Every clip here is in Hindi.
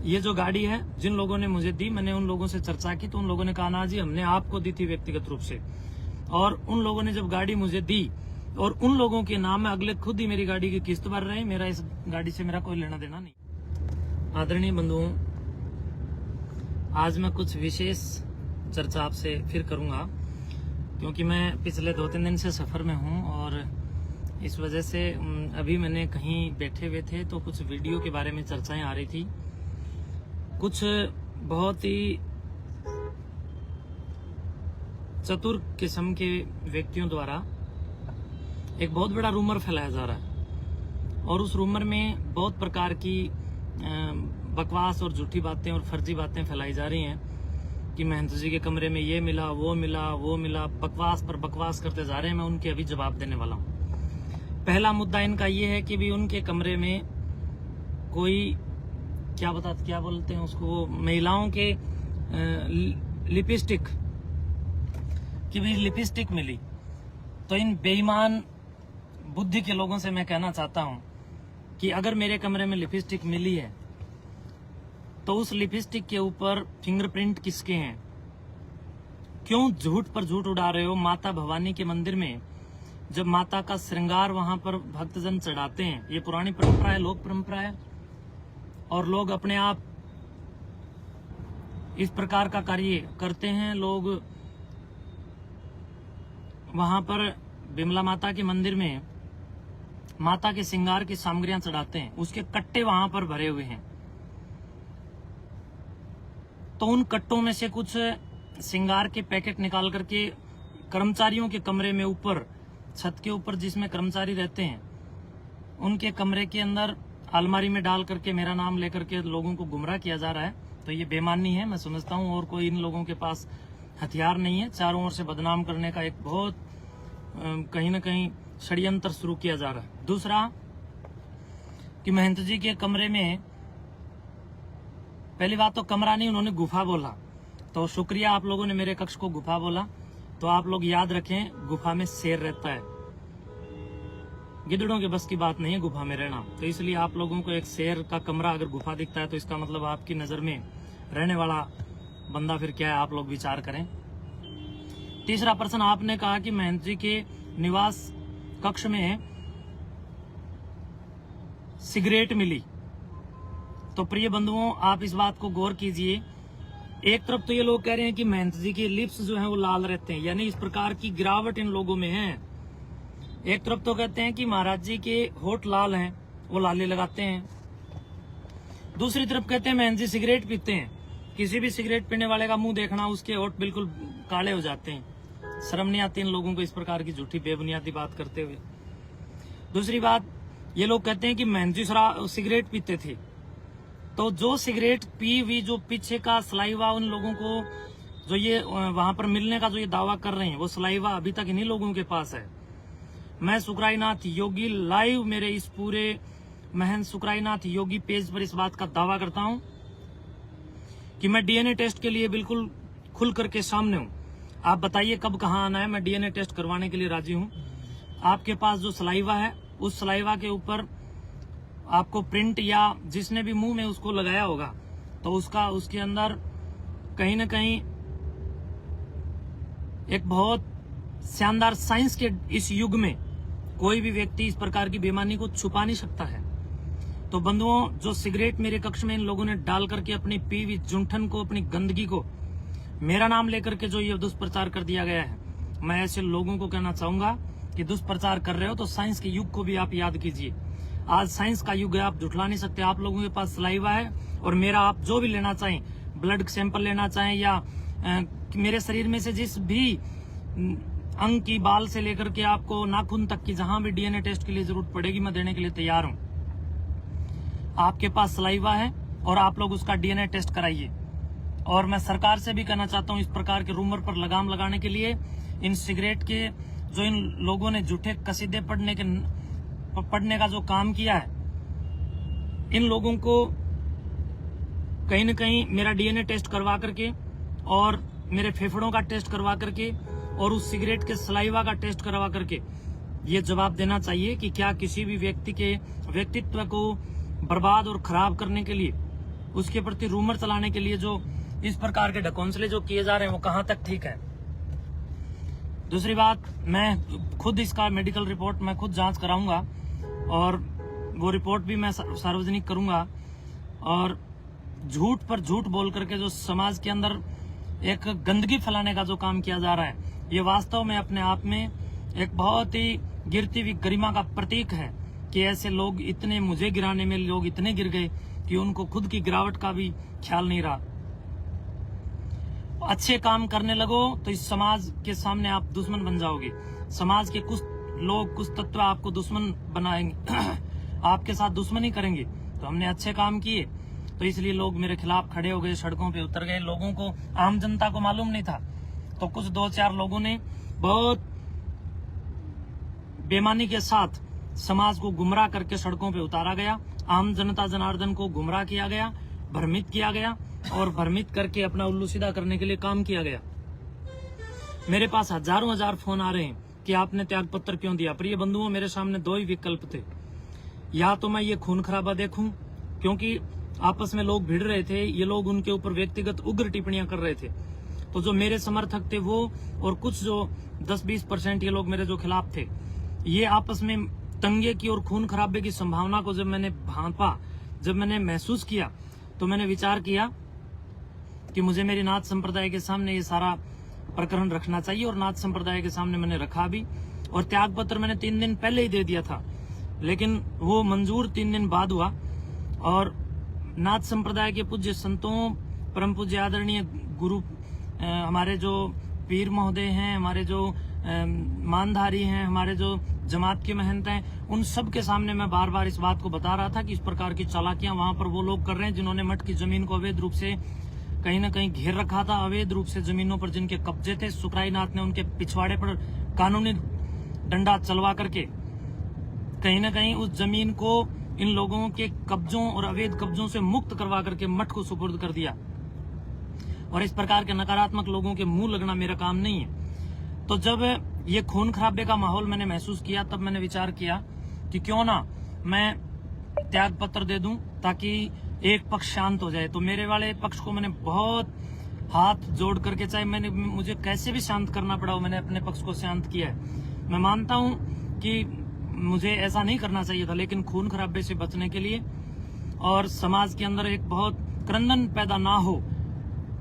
ये जो गाड़ी है जिन लोगों ने मुझे दी, मैंने उन लोगों से चर्चा की तो उन लोगों ने कहा ना जी हमने आपको दी थी व्यक्तिगत रूप से, और उन लोगों ने जब गाड़ी मुझे दी और उन लोगों के नाम में अगले खुद ही मेरी गाड़ी की किस्त भर रहे हैं, मेरा इस गाड़ी से मेरा कोई लेना देना नहीं। आदरणीय बंधुओं, आज मैं कुछ विशेष चर्चा आपसे फिर करूंगा क्योंकि मैं पिछले 2-3 दिन से सफर में हूं और इस वजह से अभी मैंने कहीं बैठे हुए थे तो कुछ वीडियो के बारे में चर्चाएं आ रही थी। कुछ बहुत ही चतुर किस्म के व्यक्तियों द्वारा एक बहुत बड़ा रूमर फैलाया जा रहा है और उस रूमर में बहुत प्रकार की बकवास और झूठी बातें और फर्जी बातें फैलाई जा रही हैं कि महंत जी के कमरे में ये मिला, वो मिला, वो मिला, बकवास पर बकवास करते जा रहे हैं। मैं उनके अभी जवाब देने वाला हूँ। पहला मुद्दा इनका ये है कि भी उनके कमरे में कोई क्या बोलते हैं उसको, वो महिलाओं के लिपस्टिक की भी लिपस्टिक मिली। तो इन बेईमान बुद्धि के लोगों से मैं कहना चाहता हूं कि अगर मेरे कमरे में लिपस्टिक मिली है तो उस लिपस्टिक के ऊपर फिंगरप्रिंट किसके हैं? क्यों झूठ पर झूठ उड़ा रहे हो? माता भवानी के मंदिर में जब माता का श्रृंगार वहां पर भक्तजन चढ़ाते हैं, ये पुरानी परंपरा है, लोक परंपरा है, और लोग अपने आप इस प्रकार का कार्य करते हैं। लोग वहां पर बिमला माता के मंदिर में माता के श्रृंगार की सामग्रियां चढ़ाते हैं, उसके कट्टे वहां पर भरे हुए हैं। तो उन कट्टों में से कुछ श्रृंगार के पैकेट निकाल करके कर्मचारियों के कमरे में ऊपर छत के ऊपर जिसमें कर्मचारी रहते हैं उनके कमरे के अंदर अलमारी में डाल करके मेरा नाम लेकर के लोगों को गुमराह किया जा रहा है। तो ये बेईमानी है, मैं समझता हूँ, और कोई इन लोगों के पास हथियार नहीं है। चारों ओर से बदनाम करने का एक बहुत कहीं ना कहीं षड्यंत्र शुरू किया जा रहा है। दूसरा कि महंत जी के कमरे में, पहली बात तो कमरा नहीं, उन्होंने गुफा बोला, तो शुक्रिया आप लोगों ने मेरे कक्ष को गुफा बोला। तो आप लोग याद रखें, गुफा में शेर रहता है, गिद्धड़ों के बस की बात नहीं है गुफा में रहना। तो इसलिए आप लोगों को एक शेर का कमरा अगर गुफा दिखता है तो इसका मतलब आपकी नजर में रहने वाला बंदा फिर क्या है, आप लोग विचार करें। तीसरा प्रश्न, आपने कहा कि महंत जी के निवास कक्ष में सिगरेट मिली। तो प्रिय बंधुओं, आप इस बात को गौर कीजिए। एक तरफ तो ये लोग कह रहे हैं कि महंत जी के लिप्स जो हैं वो लाल रहते हैं, यानी इस प्रकार की गिरावट इन लोगों में है। एक तरफ तो कहते हैं कि महाराज जी के होठ लाल हैं, वो लाली लगाते हैं। दूसरी तरफ कहते हैं महंत जी सिगरेट पीते हैं, किसी भी सिगरेट पीने वाले का मुंह देखना, उसके होठ बिल्कुल काले हो जाते हैं। शर्म नहीं आती इन लोगों को इस प्रकार की झूठी बेबुनियादी बात करते हुए। दूसरी बात, ये लोग कहते हैं कि महंत जी सिगरेट पीते थे, तो जो सिगरेट पी हुई जो पीछे का सलाइवा उन लोगों को जो ये वहां पर मिलने का जो ये दावा कर रहे हैं, वो सलाइवा अभी तक इन्हीं लोगों के पास है। मैं सुखरायनाथ योगी लाइव मेरे इस पूरे महंत सुखरायनाथ योगी पेज पर इस बात का दावा करता हूं कि मैं डीएनए टेस्ट के लिए बिल्कुल खुल करके सामने हूं। आप बताइए कब कहां आना है, मैं डीएनए टेस्ट करवाने के लिए राजी हूं। आपके पास जो सलाइवा है, उस सलाइवा के ऊपर आपको प्रिंट या जिसने भी मुंह में उसको लगाया होगा तो उसके अंदर कहीं ना कहीं एक बहुत शानदार साइंस के इस युग में कोई भी व्यक्ति इस प्रकार की बेईमानी को छुपा नहीं सकता है। तो बंधुओं, जो सिगरेट मेरे कक्ष में इन लोगों ने डाल करके अपनी पीवी जूठन को, अपनी गंदगी को मेरा नाम लेकर के जो ये दुष्प्रचार कर दिया गया है, मैं ऐसे लोगों को कहना चाहूंगा कि दुष्प्रचार कर रहे हो तो साइंस के युग को भी आप याद कीजिए। आज साइंस का युग है, आप झुठला नहीं सकते। आप लोगों के पास सलाइवा है और मेरा आप जो भी लेना चाहें, ब्लड सैंपल लेना चाहें या मेरे शरीर में से जिस भी अंग की, बाल से लेकर के आपको नाखून तक की जहां भी डीएनए टेस्ट के लिए जरूरत पड़ेगी, मैं देने के लिए तैयार हूं। आपके पास सलाइवा है और आप लोग उसका डीएनए टेस्ट कराइए। और मैं सरकार से भी कहना चाहता हूं, इस प्रकार के रूमर पर लगाम लगाने के लिए इन सिगरेट के जो इन लोगों ने झूठे कसीदे पढ़ने का जो काम किया है, इन लोगों को कहीं न कहीं मेरा डीएनए टेस्ट करवा करके और मेरे फेफड़ों का टेस्ट करवा करके और उस सिगरेट के सलाइवा का टेस्ट करवा करके ये जवाब देना चाहिए कि क्या किसी भी व्यक्ति के व्यक्तित्व को बर्बाद और खराब करने के लिए उसके प्रति रूमर चलाने के लिए जो इस प्रकार के ढकोंसले जो किए जा रहे हैं वो कहां तक ठीक है। दूसरी बात, मैं खुद इसका मेडिकल रिपोर्ट मैं खुद जांच कराऊंगा और वो रिपोर्ट भी मैं सार्वजनिक करूंगा। और झूठ पर झूठ बोल करके जो समाज के अंदर एक गंदगी फैलाने का जो काम किया जा रहा है, ये वास्तव में अपने आप में एक बहुत ही गिरती हुई गरिमा का प्रतीक है कि ऐसे लोग इतने, मुझे गिराने में लोग इतने गिर गए कि उनको खुद की गिरावट का भी ख्याल नहीं रहा। अच्छे काम करने लगो तो इस समाज के सामने आप दुश्मन बन जाओगे। समाज के कुछ लोग, कुछ तत्व आपको दुश्मन बनाएंगे आपके साथ दुश्मनी करेंगे। तो हमने अच्छे काम किए तो इसलिए लोग मेरे खिलाफ खड़े हो गए, सड़कों पे उतर गए। लोगों को, आम जनता को मालूम नहीं था, तो कुछ 2-4 लोगों ने बहुत बेईमानी के साथ समाज को गुमराह करके सड़कों पे उतारा गया। आम जनता जनार्दन को गुमराह किया गया, भ्रमित किया गया और भ्रमित करके अपना उल्लू सीधा करने के लिए काम किया गया। मेरे पास हजारों हजार फोन आ रहे हैं कि आपने त्याग पत्र क्यों दिया। प्रिय बंधुओं, मेरे सामने 2 ही विकल्प थे। या तो मैं ये खून खराबा देखूं, क्योंकि आपस में लोग भिड़ रहे थे, ये लोग उनके ऊपर व्यक्तिगत उग्र टिप्पणियां कर रहे थे। तो जो मेरे समर्थक थे वो और कुछ जो 10-20% ये लोग मेरे जो खिलाफ थे, ये आपस में दंगे की और खून खराबे की संभावना को जब मैंने भांपा, जब मैंने महसूस किया, तो मैंने विचार किया कि मुझे मेरी नाथ संप्रदाय के सामने ये सारा प्रकरण रखना चाहिए। और नाथ संप्रदाय के सामने मैंने रखा भी। और त्याग पत्र मैंने 3 दिन पहले ही दे दिया था, लेकिन वो मंजूर 3 दिन बाद हुआ। और नाथ संप्रदाय के पूज्य संतों, परम पूज्य आदरणीय गुरु, हमारे जो पीर महोदय हैं, हमारे जो मानधारी हैं, हमारे जो जमात के महंत हैं, उन सब के सामने मैं बार बार इस बात को बता रहा था कि इस प्रकार की चालाकियां वहां पर वो लोग कर रहे हैं जिन्होंने मठ की जमीन को अवैध रूप से कहीं न कहीं घेर रखा था। अवैध रूप से जमीनों पर जिनके कब्जे थे, सुखराई नाथ ने उनके पिछवाड़े पर कानूनी डंडा चलवा करके कहीं न कहीं उस जमीन को इन लोगों के कब्जों और अवैध कब्जों से मुक्त करवा करके मठ को सुपुर्द कर दिया। और इस प्रकार के नकारात्मक लोगों के मुंह लगना मेरा काम नहीं है। तो जब ये खून खराबे का माहौल मैंने महसूस किया, तब मैंने विचार किया कि क्यों ना मैं त्याग पत्र दे दूं ताकि एक पक्ष शांत हो जाए। तो मेरे वाले पक्ष को मैंने बहुत हाथ जोड़ करके, चाहे मुझे कैसे भी शांत करना पड़ा, मैंने अपने पक्ष को शांत किया है। मैं मानता हूं कि मुझे ऐसा नहीं करना चाहिए था, लेकिन खून खराबे से बचने के लिए और समाज के अंदर एक बहुत क्रंदन पैदा ना हो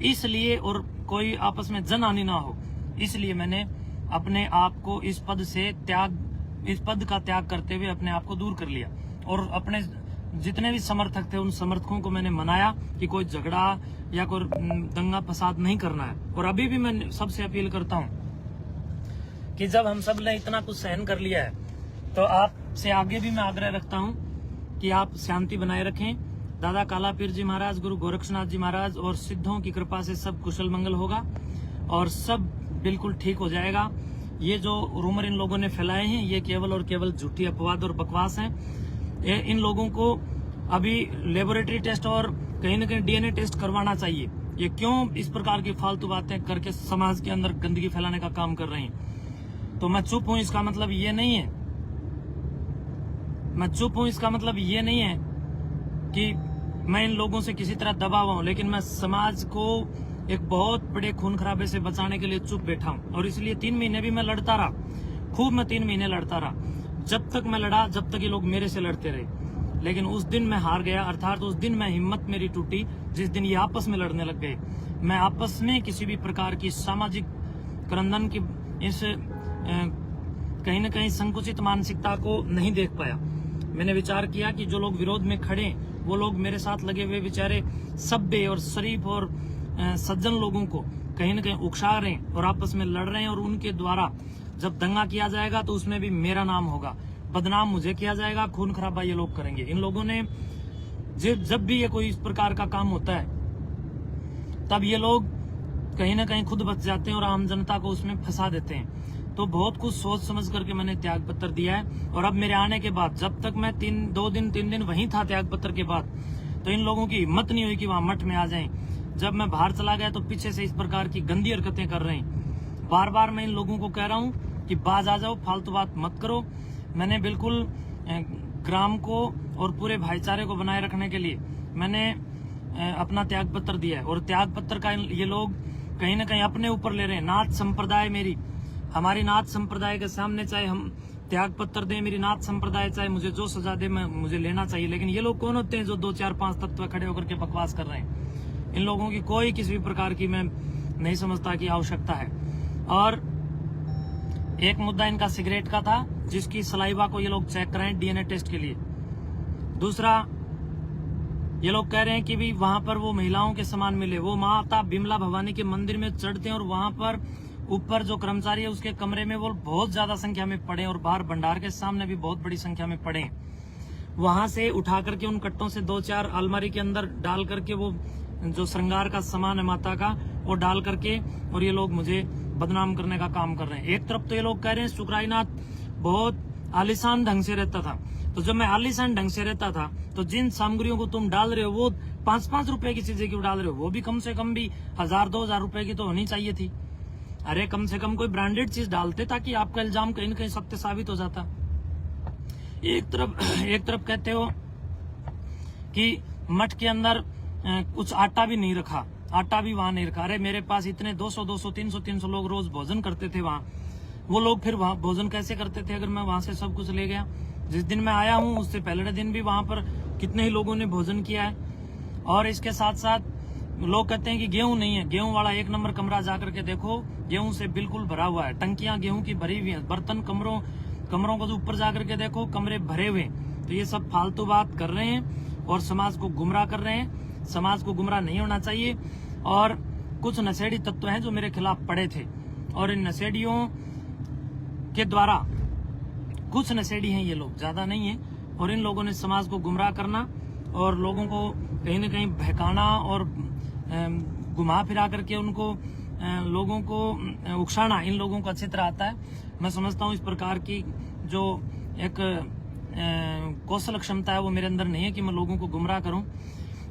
इसलिए, और कोई आपस में जनहानि ना हो, इसलिए मैंने अपने आप को इस पद का त्याग करते हुए अपने आप को दूर कर लिया। और अपने जितने भी समर्थक थे, उन समर्थकों को मैंने मनाया कि कोई झगड़ा या कोई दंगा फसाद नहीं करना है। और अभी भी मैं सबसे अपील करता हूं कि जब हम सब ने इतना कुछ सहन कर लिया है, तो आपसे आगे भी मैं आग्रह रखता हूं कि आप शांति बनाए रखें। दादा काला पीर जी महाराज, गुरु गोरक्षनाथ जी महाराज और सिद्धों की कृपा से सब कुशल मंगल होगा और सब बिल्कुल ठीक हो जाएगा। ये जो रूमर इन लोगों ने फैलाए हैं, ये केवल और केवल झूठी अपवाद और बकवास हैं। इन लोगों को अभी लेबोरेटरी टेस्ट और कहीं न कहीं डीएनए टेस्ट करवाना चाहिए। ये क्यों इस प्रकार की फालतू बातें करके समाज के अंदर गंदगी फैलाने का काम कर रहे हैं। तो मैं चुप हूं, इसका मतलब ये नहीं है, मैं चुप हूं इसका मतलब ये नहीं है कि मैं इन लोगों से किसी तरह दबा हुआ हूं, लेकिन मैं समाज को एक बहुत बड़े खून खराबे से बचाने के लिए चुप बैठा हूं। और इसलिए 3 महीने भी मैं लड़ता रहा, खूब मैं 3 महीने लड़ता रहा। जब तक मैं लड़ा, जब तक ये लोग मेरे से लड़ते रहे। लेकिन उस दिन मैं हार गया, अर्थात उस दिन मैं हिम्मत मेरी टूटी जिस दिन ये आपस में लड़ने लग गए। मैं आपस में किसी भी प्रकार की सामाजिक क्रंदन की इस कहीं न कहीं संकुचित मानसिकता को नहीं देख पाया। मैंने विचार किया कि जो लोग विरोध में खड़े, वो लोग मेरे साथ लगे हुए बेचारे सभ्य और शरीफ और सज्जन लोगों को कहीं न कहीं उकसा रहे हैं और आपस में लड़ रहे हैं। और उनके द्वारा जब दंगा किया जाएगा तो उसमें भी मेरा नाम होगा, बदनाम मुझे किया जाएगा, खून खराबा ये लोग करेंगे। इन लोगों ने जब भी ये कोई इस प्रकार का काम होता है, तब ये लोग कहीं न कहीं खुद बच जाते हैं और आम जनता को उसमें फंसा देते हैं। तो बहुत कुछ सोच समझ करके मैंने त्याग पत्र दिया है। और अब मेरे आने के बाद, जब तक मैं 3 दिन वहीं था त्याग पत्र के बाद, तो इन लोगों की हिम्मत नहीं हुई कि वहां मठ में आ जाएं। जब मैं बाहर चला गया तो पीछे से इस प्रकार की गंदी हरकतें कर रहे हैं। बार बार मैं इन लोगों को कह रहा हूं कि बाज आ जाओ, फालतू बात मत करो। मैंने बिल्कुल ग्राम को और पूरे भाईचारे को बनाए रखने के लिए मैंने अपना त्याग पत्र दिया है, और त्याग पत्र का ये लोग कहीं ना कहीं अपने ऊपर ले रहे हैं। नाथ संप्रदाय हमारी नाथ संप्रदाय के सामने चाहे हम त्याग पत्र दें, मेरी नाथ संप्रदाय चाहे मुझे जो सजा दे मुझे लेना चाहिए, लेकिन ये लोग कौन होते हैं जो 2 4 5 तत्व खड़े होकर के बकवास कर रहे हैं? इन लोगों की कोई किसी भी प्रकार की मैं नहीं समझता कि आवश्यकता है। और एक मुद्दा इनका सिगरेट का था, जिसकी सलाइवा को ये लोग चेक कर रहे हैं डीएनए टेस्ट के लिए। दूसरा, ये लोग कह रहे हैं कि भी वहां पर वो महिलाओं के समान मिले। वो माता बिमला भवानी के मंदिर में चढ़ते हैं और वहां पर ऊपर जो कर्मचारी है उसके कमरे में वो बहुत ज्यादा संख्या में पड़े, और बाहर भंडार के सामने भी बहुत बड़ी संख्या में पड़े। वहां से उठा करके उन कट्टों से 2 4 अलमारी के अंदर डाल करके वो जो श्रृंगार का सामान है माता का वो डाल करके, और ये लोग मुझे बदनाम करने का काम कर रहे हैं। एक तरफ तो ये लोग कह रहे हैं शुक्राईनाथ बहुत आलीशान ढंग से रहता था, तो जब मैं आलीशान ढंग से रहता था तो जिन सामग्रियों को तुम डाल रहे हो वो 5-5 रुपए की चीजें क्यों डाल रहे हो? वो भी कम से कम भी 1000-2000 रुपए की तो होनी चाहिए थी। अरे कम से कम कोई ब्रांडेड चीज डालते ताकि आपका इल्जाम कहीं न कहीं सत्य साबित हो जाता। एक तरफ कहते हो कि मठ के अंदर कुछ आटा भी नहीं रखा, आटा भी वहां नहीं रखा। अरे मेरे पास इतने 200, 300 लोग रोज भोजन करते थे वहां। वो लोग फिर वहां भोजन कैसे करते थे अगर मैं वहां से सब कुछ ले गया? जिस दिन मैं आया हूं उससे पहले दिन भी वहां पर कितने ही लोगों ने भोजन किया है। और इसके साथ साथ लोग कहते हैं कि गेहूं नहीं है। गेहूं वाला 1 नंबर कमरा जाकर के देखो, गेहूं से बिल्कुल भरा हुआ है। टंकियां गेहूं की भरी हुई है। बर्तन कमरों को जो ऊपर जाकर के देखो, कमरे भरे हुए। तो ये सब फालतू बात कर रहे हैं और समाज को गुमराह कर रहे हैं। समाज को गुमराह नहीं होना चाहिए। और कुछ नशेड़ी तत्व हैं जो मेरे खिलाफ पड़े थे, और इन नशेड़ियों के द्वारा, कुछ नशेड़ी हैं ये लोग, ज्यादा नहीं है, और इन लोगों ने समाज को गुमराह करना और लोगों को कहीं न कहीं बहकाना और घुमा फिरा करके उनको लोगों को उकसाना इन लोगों को अच्छी तरह आता है। मैं समझता हूँ इस प्रकार की जो एक कौशल क्षमता है वो मेरे अंदर नहीं है कि मैं लोगों को गुमराह करूं।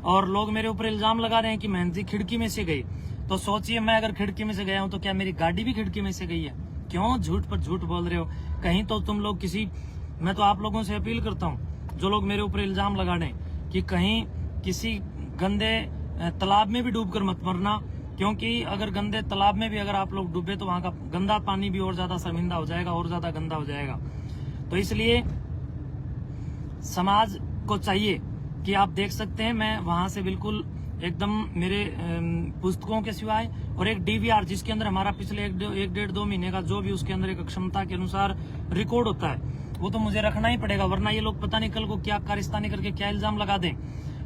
और लोग मेरे ऊपर इल्जाम लगा रहे हैं कि मेहनत जी खिड़की में से गई। तो सोचिए, मैं अगर खिड़की में से गया हूं तो क्या मेरी गाड़ी भी खिड़की में से गई है? क्यों झूठ पर झूठ बोल रहे हो? कहीं तो तुम लोग मैं तो आप लोगों से अपील करता हूं जो लोग मेरे ऊपर इल्जाम लगा रहे हैं कि कहीं किसी गंदे तालाब में भी डूबकर मत मरना, क्योंकि अगर गंदे तालाब में भी अगर आप लोग डूबे तो वहां का गंदा पानी भी और ज्यादा शर्मिंदा हो जाएगा, और ज्यादा गंदा हो जाएगा। तो इसलिए समाज को चाहिए कि आप देख सकते हैं मैं वहां से बिल्कुल एकदम मेरे पुस्तकों के सिवाय और एक डीवीआर जिसके अंदर हमारा पिछले 1-1.5-2 महीने का जो भी उसके अंदर एक क्षमता के अनुसार रिकॉर्ड होता है वो तो मुझे रखना ही पड़ेगा, वरना ये लोग पता नहीं कल को क्या कारिस्तानी करके क्या इल्जाम लगा दें,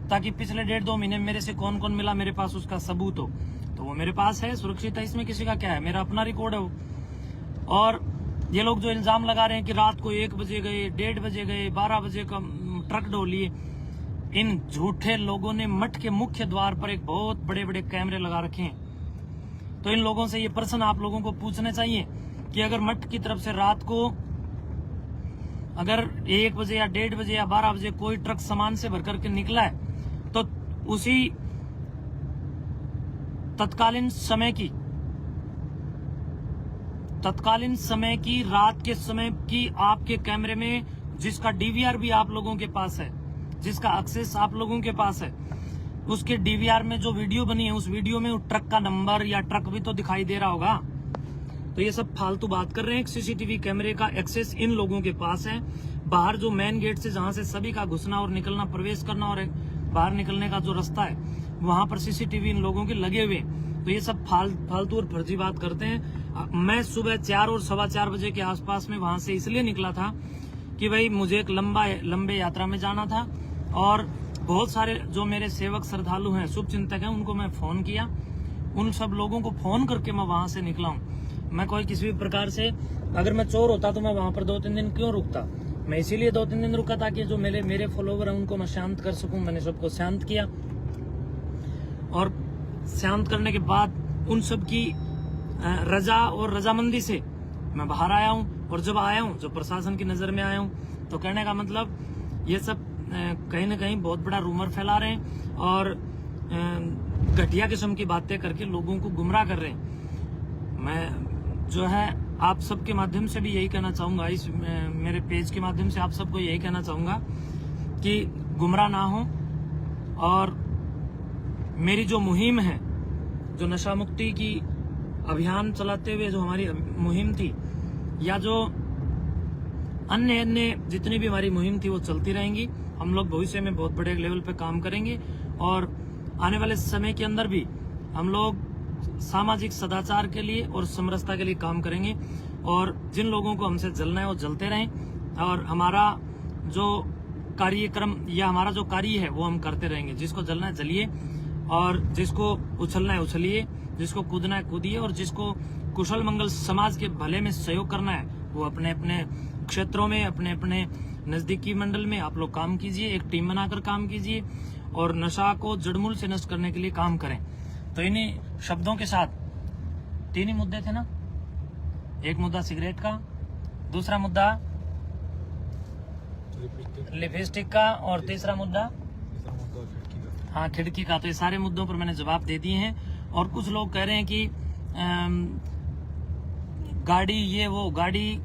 ताकि पिछले 1.5-2 महीने मेरे से कौन कौन मिला मेरे पास उसका सबूत हो। तो वो मेरे पास है, सुरक्षित है, इसमें किसी का क्या है, मेरा अपना रिकॉर्ड है वो। और ये लोग जो इल्जाम लगा रहे हैं कि रात को 1 बजे गए, 1:30 बजे गए, 12 बजे का ट्रक ढोलिए, इन झूठे लोगों ने मठ के मुख्य द्वार पर एक बहुत बड़े बड़े कैमरे लगा रखे हैं। तो इन लोगों से ये प्रश्न आप लोगों को पूछने चाहिए कि अगर मठ की तरफ से रात को अगर 1 बजे या 1:30 बजे या 12 बजे कोई ट्रक सामान से भर करके निकला है तो उसी तत्कालीन समय की रात के समय की आपके कैमरे में जिसका डीवीआर भी आप लोगों के पास है, जिसका एक्सेस आप लोगों के पास है, उसके डीवीआर में जो वीडियो बनी है उस वीडियो में ट्रक का नंबर या ट्रक भी तो दिखाई दे रहा होगा। तो ये सब फालतू बात कर रहे हैं। सीसीटीवी कैमरे का एक्सेस इन लोगों के पास है। बाहर जो मेन गेट से जहां से सभी का घुसना और निकलना, प्रवेश करना और बाहर निकलने का जो रास्ता है वहां पर सीसीटीवी इन लोगों के लगे हुए। तो ये सब फालतू और फर्जी बात करते हैं। मैं सुबह 4 और 4:15 बजे के आसपास में वहां से इसलिए निकला था कि भाई मुझे एक लंबे यात्रा में जाना था, और बहुत सारे जो मेरे सेवक श्रद्धालु हैं, शुभ चिंतक हैं, उनको मैं फोन किया। उन सब लोगों को फोन करके मैं वहां से निकला हूँ। मैं कोई किसी भी प्रकार से, अगर मैं चोर होता तो मैं वहां पर 2-3 दिन क्यों रुकता? मैं इसीलिए 2-3 दिन रुका ताकि जो मेरे फॉलोवर हैं उनको मैं शांत कर सकूं। मैंने सबको शांत किया, और शांत करने के बाद उन सब की रजा और रजामंदी से मैं बाहर आया हूं। और जब आया हूं, जो प्रशासन की नजर में आया हूं, तो कहने का मतलब ये सब कहीं ना कहीं बहुत बड़ा रूमर फैला रहे हैं और घटिया किस्म की बातें करके लोगों को गुमराह कर रहे हैं। मैं जो है आप सबके माध्यम से भी यही कहना चाहूंगा, इस मेरे पेज के माध्यम से आप सबको यही कहना चाहूंगा कि गुमराह ना हो और मेरी जो मुहिम है, जो नशा मुक्ति की अभियान चलाते हुए जो हमारी मुहिम थी, या जो अन्य जितनी भी हमारी मुहिम थी वो चलती रहेंगी। हम लोग भविष्य में बहुत बड़े लेवल पे काम करेंगे और आने वाले समय के अंदर भी हम लोग सामाजिक सदाचार के लिए और समरसता के लिए काम करेंगे। और जिन लोगों को हमसे जलना है वो जलते रहें और हमारा जो कार्यक्रम या हमारा जो कार्य है वो हम करते रहेंगे। जिसको जलना है जलिए और जिसको उछलना है उछलिए, जिसको कूदना है कूदिए और जिसको कुशल मंगल समाज के भले में सहयोग करना है वो अपने अपने क्षेत्रों में, अपने अपने नजदीकी मंडल में आप लोग काम कीजिए, एक टीम बनाकर काम कीजिए और नशा को जड़मूल से नष्ट करने के लिए काम करें। तो इन्हीं शब्दों के साथ 3 ही मुद्दे थे ना, एक मुद्दा सिगरेट का, दूसरा मुद्दा लिपस्टिक का और तीसरा मुद्दा हाँ खिड़की का। तो ये सारे मुद्दों पर मैंने जवाब दे दिए हैं। और कुछ लोग कह रहे हैं कि गाड़ी ये वो, गाड़ी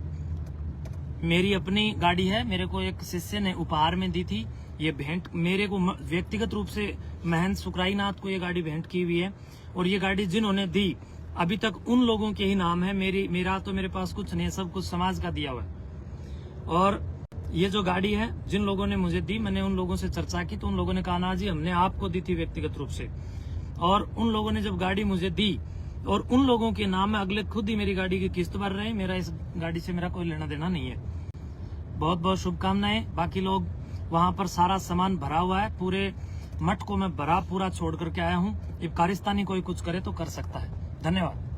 मेरी अपनी गाड़ी है, मेरे को एक शिष्य ने उपहार में दी थी। ये भेंट मेरे को व्यक्तिगत रूप से महंत सुकराईनाथ को ये गाड़ी भेंट की हुई है और ये गाड़ी जिन्होंने दी अभी तक उन लोगों के ही नाम है। मेरा तो मेरे पास कुछ नहीं है, सब कुछ समाज का दिया हुआ है। और ये जो गाड़ी है जिन लोगों ने मुझे दी, मैंने उन लोगों से चर्चा की तो उन लोगों ने कहा ना जी हमने आपको दी थी व्यक्तिगत रूप से। और उन लोगों ने जब गाड़ी मुझे दी और उन लोगों के नाम में अगले खुद ही मेरी गाड़ी की किस्त भर रहे हैं, मेरा इस गाड़ी से मेरा कोई लेना देना नहीं है। बहुत बहुत शुभकामनाएं। बाकी लोग वहां पर सारा सामान भरा हुआ है, पूरे मठ को मैं भरा पूरा छोड़ करके आया हूँ। ये कारिस्तानी कोई कुछ करे तो कर सकता है। धन्यवाद।